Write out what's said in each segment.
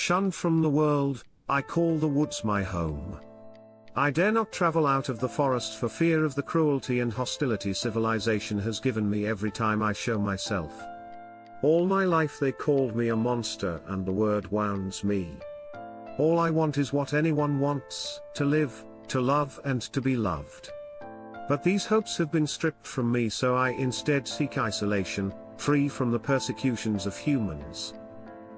Shunned from the world, I call the woods my home. I dare not travel out of the forest for fear of the cruelty and hostility civilization has given me every time I show myself. All my life they called me a monster and the word wounds me. All I want is what anyone wants, to live, to love and to be loved. But these hopes have been stripped from me, so I instead seek isolation, free from the persecutions of humans.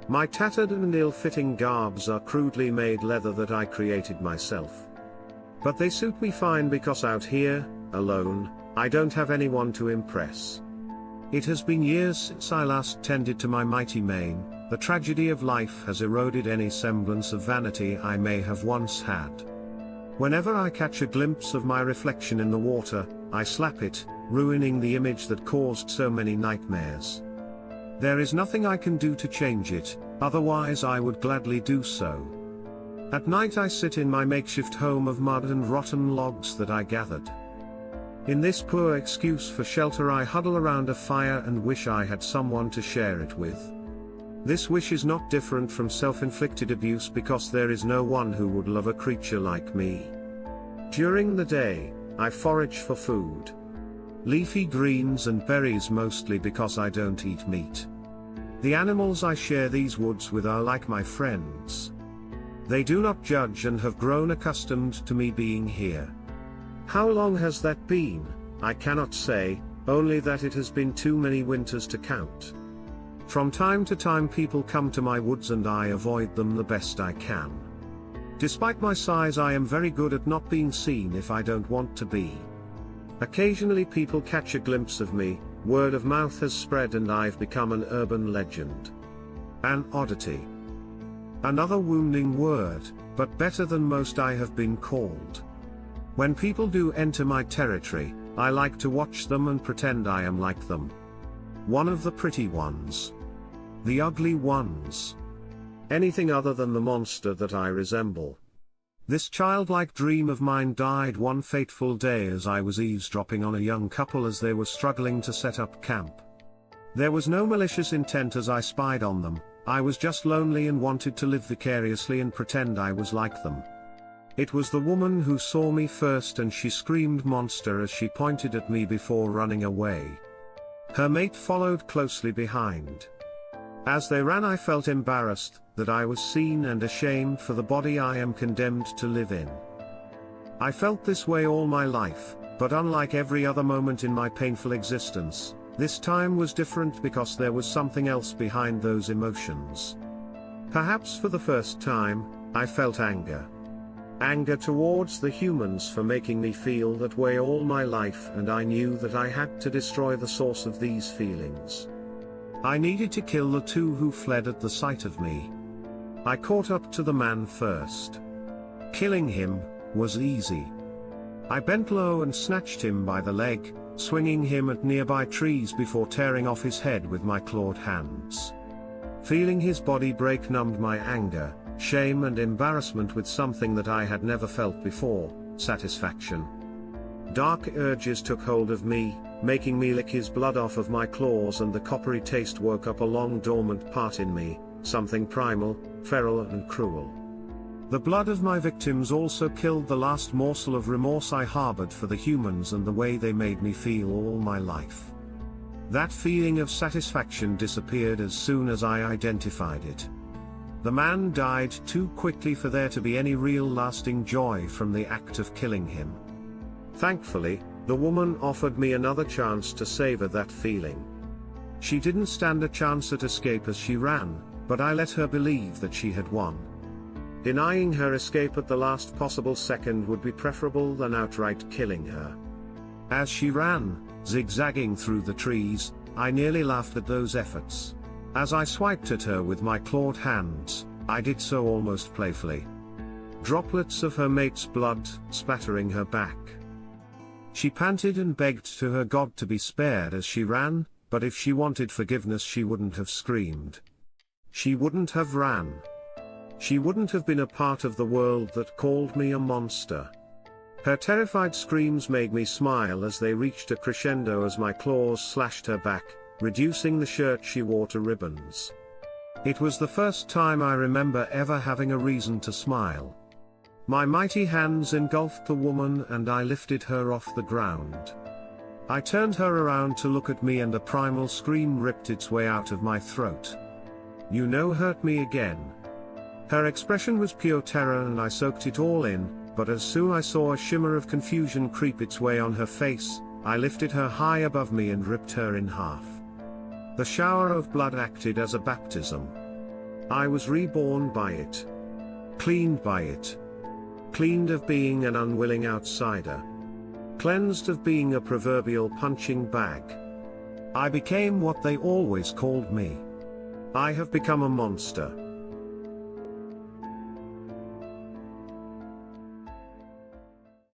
My tattered and ill-fitting garbs are crudely made leather that I created myself. But they suit me fine because out here, alone, I don't have anyone to impress. It has been years since I last tended to my mighty mane. The tragedy of life has eroded any semblance of vanity I may have once had. Whenever I catch a glimpse of my reflection in the water, I slap it, ruining the image that caused so many nightmares. There is nothing I can do to change it, otherwise I would gladly do so. At night I sit in my makeshift home of mud and rotten logs that I gathered. In this poor excuse for shelter I huddle around a fire and wish I had someone to share it with. This wish is not different from self-inflicted abuse because there is no one who would love a creature like me. During the day, I forage for food. Leafy greens and berries mostly because I don't eat meat. The animals I share these woods with are like my friends. They do not judge and have grown accustomed to me being here. How long has that been? I cannot say, only that it has been too many winters to count. From time to time people come to my woods and I avoid them the best I can. Despite my size I am very good at not being seen if I don't want to be. Occasionally people catch a glimpse of me, word of mouth has spread and I've become an urban legend. An oddity. Another wounding word, but better than most I have been called. When people do enter my territory, I like to watch them and pretend I am like them. One of the pretty ones. The ugly ones. Anything other than the monster that I resemble. This childlike dream of mine died one fateful day as I was eavesdropping on a young couple as they were struggling to set up camp. There was no malicious intent as I spied on them, I was just lonely and wanted to live vicariously and pretend I was like them. It was the woman who saw me first and she screamed monster as she pointed at me before running away. Her mate followed closely behind. As they ran I felt embarrassed, that I was seen and ashamed for the body I am condemned to live in. I felt this way all my life, but unlike every other moment in my painful existence, this time was different because there was something else behind those emotions. Perhaps for the first time, I felt anger. Anger towards the humans for making me feel that way all my life, and I knew that I had to destroy the source of these feelings. I needed to kill the two who fled at the sight of me. I caught up to the man first. Killing him was easy. I bent low and snatched him by the leg, swinging him at nearby trees before tearing off his head with my clawed hands. Feeling his body break numbed my anger, shame and embarrassment with something that I had never felt before, satisfaction. Dark urges took hold of me, making me lick his blood off of my claws, and the coppery taste woke up a long dormant part in me, something primal, feral and cruel. The blood of my victims also killed the last morsel of remorse I harbored for the humans and the way they made me feel all my life. That feeling of satisfaction disappeared as soon as I identified it. The man died too quickly for there to be any real lasting joy from the act of killing him. Thankfully, the woman offered me another chance to savor that feeling. She didn't stand a chance at escape as she ran, but I let her believe that she had won. Denying her escape at the last possible second would be preferable than outright killing her. As she ran, zigzagging through the trees, I nearly laughed at those efforts. As I swiped at her with my clawed hands, I did so almost playfully. Droplets of her mate's blood spattering her back. She panted and begged to her God to be spared as she ran, but if she wanted forgiveness she wouldn't have screamed. She wouldn't have ran. She wouldn't have been a part of the world that called me a monster. Her terrified screams made me smile as they reached a crescendo as my claws slashed her back, reducing the shirt she wore to ribbons. It was the first time I remember ever having a reason to smile. My mighty hands engulfed the woman and I lifted her off the ground. I turned her around to look at me and a primal scream ripped its way out of my throat. "You know, hurt me again." Her expression was pure terror and I soaked it all in, but as soon I saw a shimmer of confusion creep its way on her face, I lifted her high above me and ripped her in half. The shower of blood acted as a baptism. I was reborn by it. Cleaned by it. Cleaned of being an unwilling outsider. Cleansed of being a proverbial punching bag. I became what they always called me. I have become a monster.